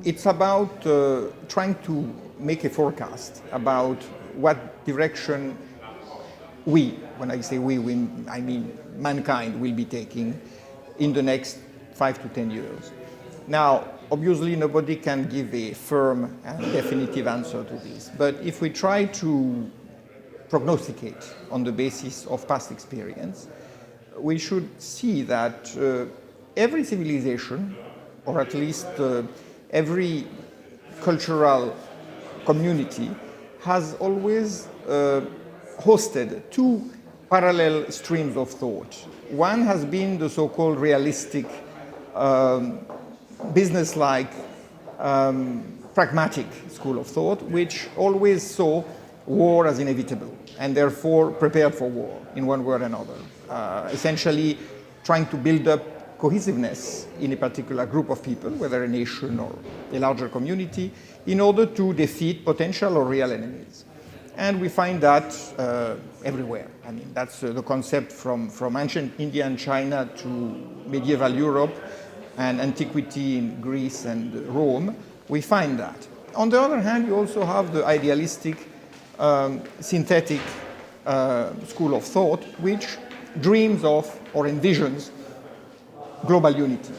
it's about trying to make a forecast about what direction when I say I mean mankind will be taking in the next 5 to 10 years. Now, obviously, nobody can give a firm and definitive answer to this, but if we try to prognosticate on the basis of past experience, we should see that every civilization, or at least every cultural community, has always hosted two parallel streams of thought. One has been the so-called realistic, business-like, pragmatic school of thought, which always saw war as inevitable and therefore prepared for war in one way or another, essentially trying to build up cohesiveness in a particular group of people, whether a nation or a larger community, in order to defeat potential or real enemies. And we find that everywhere. I mean, that's the concept from ancient India and China to medieval Europe and antiquity in Greece and Rome. We find that. On the other hand, you also have the idealistic, synthetic school of thought, which dreams of or envisions global unity.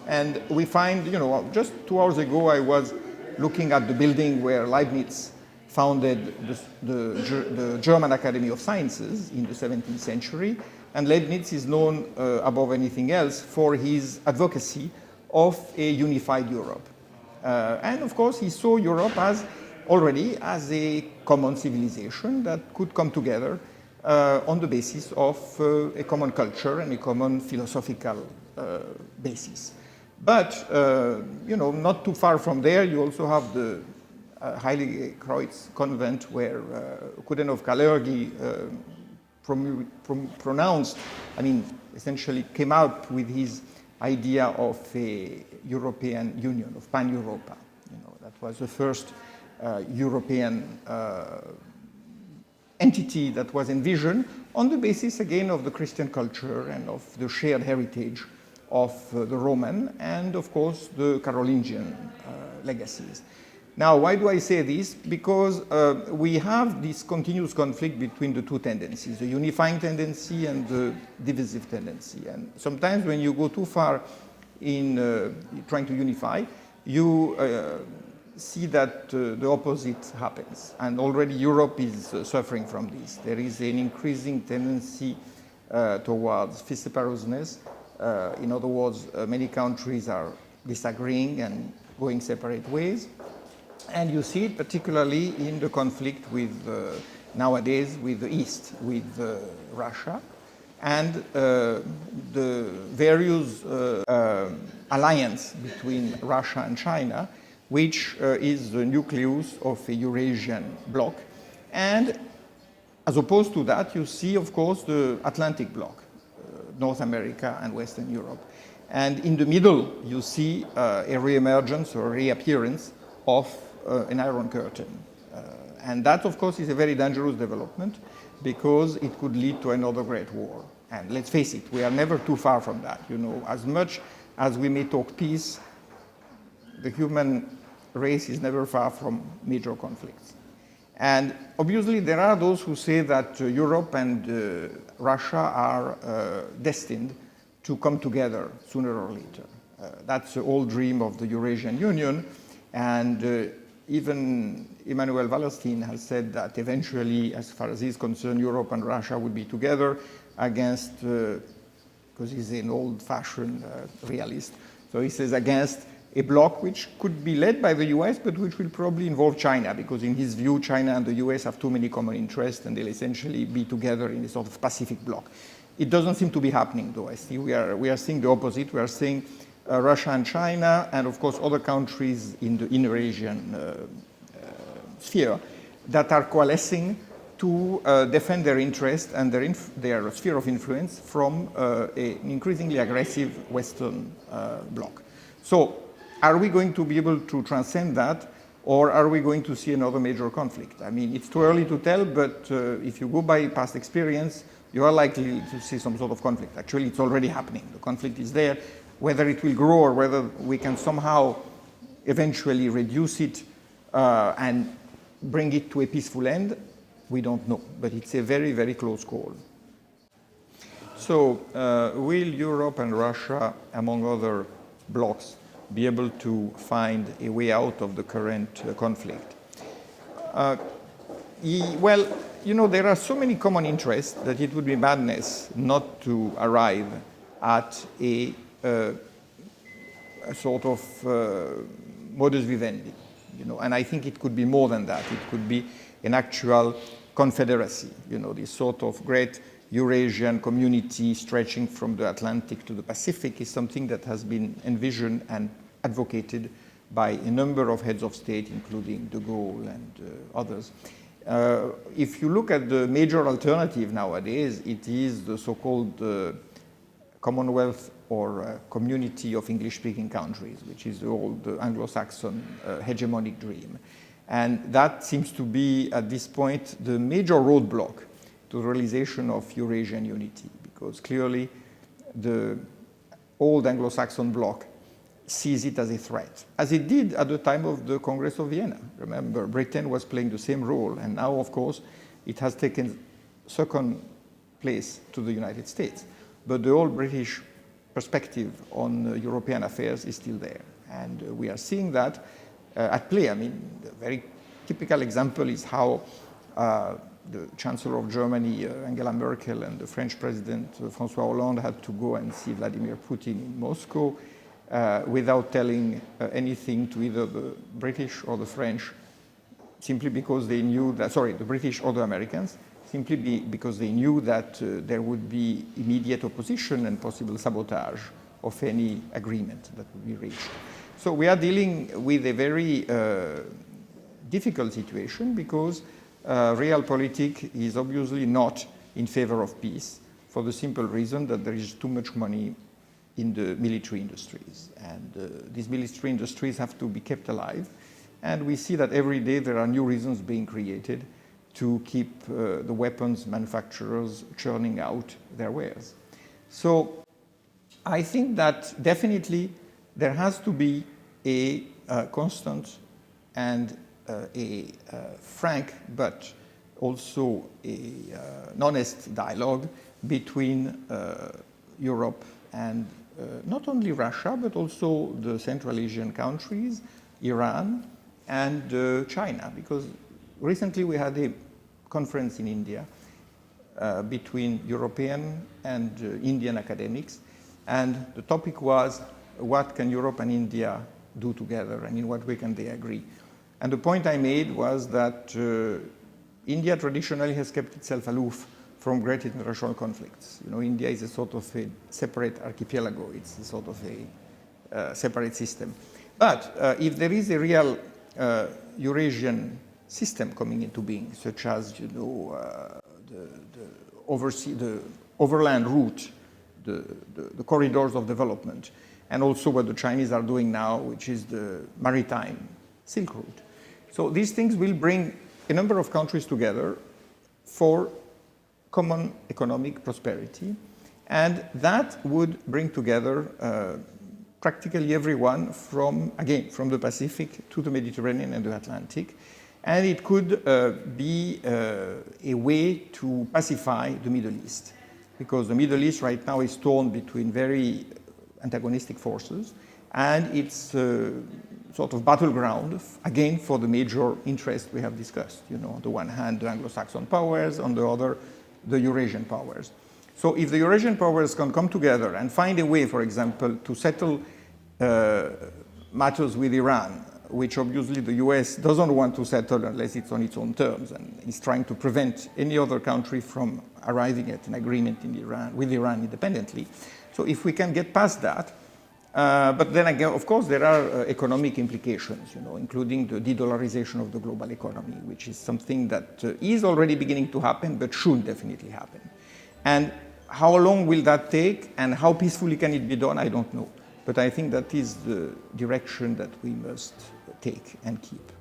And we find, just 2 hours ago, I was looking at the building where Leibniz founded the German Academy of Sciences in the 17th century. And Leibniz is known, above anything else, for his advocacy of a unified Europe. And of course, he saw Europe already as a common civilization that could come together on the basis of a common culture and a common philosophical basis. But, not too far from there, you also have the Heiligkreuz convent where Coudenhove-Kalergi pronounced, essentially came out with his idea of a European Union, of Pan-Europa. That was the first European entity that was envisioned on the basis, again, of the Christian culture and of the shared heritage of the Roman and, of course, the Carolingian legacies. Now, why do I say this? Because we have this continuous conflict between the two tendencies, the unifying tendency and the divisive tendency. And sometimes when you go too far in trying to unify, you see that the opposite happens. And already Europe is suffering from this. There is an increasing tendency towards vociferousness. In other words, many countries are disagreeing and going separate ways. And you see it particularly in the conflict with, nowadays, with the East, with Russia, and the various alliance between Russia and China, which is the nucleus of a Eurasian bloc. And as opposed to that, you see, of course, the Atlantic bloc, North America and Western Europe. And in the middle, you see a reemergence or reappearance of an Iron Curtain. And that, of course, is a very dangerous development because it could lead to another great war. And let's face it, we are never too far from that. As much as we may talk peace, the human race is never far from major conflicts. And obviously, there are those who say that Europe and Russia are destined to come together sooner or later. That's the old dream of the Eurasian Union. And even Emmanuel Wallerstein has said that eventually, as far as he's concerned, Europe and Russia would be together against, because he's an old-fashioned realist, so he says against a bloc which could be led by the US, but which will probably involve China, because in his view, China and the US have too many common interests, and they'll essentially be together in a sort of Pacific bloc. It doesn't seem to be happening, though. I see we are seeing the opposite. We are seeing Russia and China, and of course other countries in the Eurasian sphere that are coalescing to defend their interest and their sphere of influence from an increasingly aggressive Western bloc. So, are we going to be able to transcend that, or are we going to see another major conflict? It's too early to tell, but if you go by past experience, you are likely to see some sort of conflict. Actually, it's already happening. The conflict is there. Whether it will grow or whether we can somehow eventually reduce it and bring it to a peaceful end, we don't know. But it's a very, very close call. So will Europe and Russia, among other blocs, be able to find a way out of the current conflict? Well, you know, there are so many common interests that it would be madness not to arrive at a sort of modus vivendi, you know, and I think it could be more than that. It could be an actual confederacy, you know, this sort of great Eurasian community stretching from the Atlantic to the Pacific is something that has been envisioned and advocated by a number of heads of state, including de Gaulle and others. If you look at the major alternative nowadays, it is the so-called Commonwealth or Community of English-speaking countries, which is the old Anglo-Saxon hegemonic dream. And that seems to be, at this point, the major roadblock to the realization of Eurasian unity, because clearly the old Anglo-Saxon bloc sees it as a threat, as it did at the time of the Congress of Vienna. Remember, Britain was playing the same role, and now, of course, it has taken second place to the United States. But the old British perspective on European affairs is still there, and we are seeing that at play. I mean, the very typical example is how the Chancellor of Germany, Angela Merkel, and the French President, François Hollande, had to go and see Vladimir Putin in Moscow without telling anything to either the British or the French, simply because they knew that, sorry, the British or the Americans, simply because they knew that there would be immediate opposition and possible sabotage of any agreement that would be reached. So we are dealing with a very difficult situation, because realpolitik is obviously not in favor of peace, for the simple reason that there is too much money in the military industries. And these military industries have to be kept alive. And we see that every day there are new reasons being created to keep the weapons manufacturers churning out their wares. So I think that definitely there has to be a constant and a frank, but also an honest dialogue between Europe and not only Russia, but also the Central Asian countries, Iran, and China, because recently we had a conference in India between European and Indian academics, and the topic was, what can Europe and India do together, and in what way can they agree? And the point I made was that India traditionally has kept itself aloof from great international conflicts. You know, India is a sort of a separate archipelago. It's a sort of a separate system. But if there is a real Eurasian system coming into being, such as, you know, the overland route, the corridors of development, and also what the Chinese are doing now, which is the maritime Silk Route. So these things will bring a number of countries together for common economic prosperity, and that would bring together practically everyone from the Pacific to the Mediterranean and the Atlantic, and it could be a way to pacify the Middle East, because the Middle East right now is torn between very antagonistic forces, and it's sort of battleground, again, for the major interests we have discussed. You know, on the one hand, the Anglo-Saxon powers, on the other, the Eurasian powers. So if the Eurasian powers can come together and find a way, for example, to settle matters with Iran, which obviously the US doesn't want to settle unless it's on its own terms, and is trying to prevent any other country from arriving at an agreement with Iran independently. So if we can get past that, but then again, of course, there are economic implications, you know, including the de-dollarization of the global economy, which is something that is already beginning to happen, but should definitely happen. And how long will that take, and how peacefully can it be done, I don't know. But I think that is the direction that we must take and keep.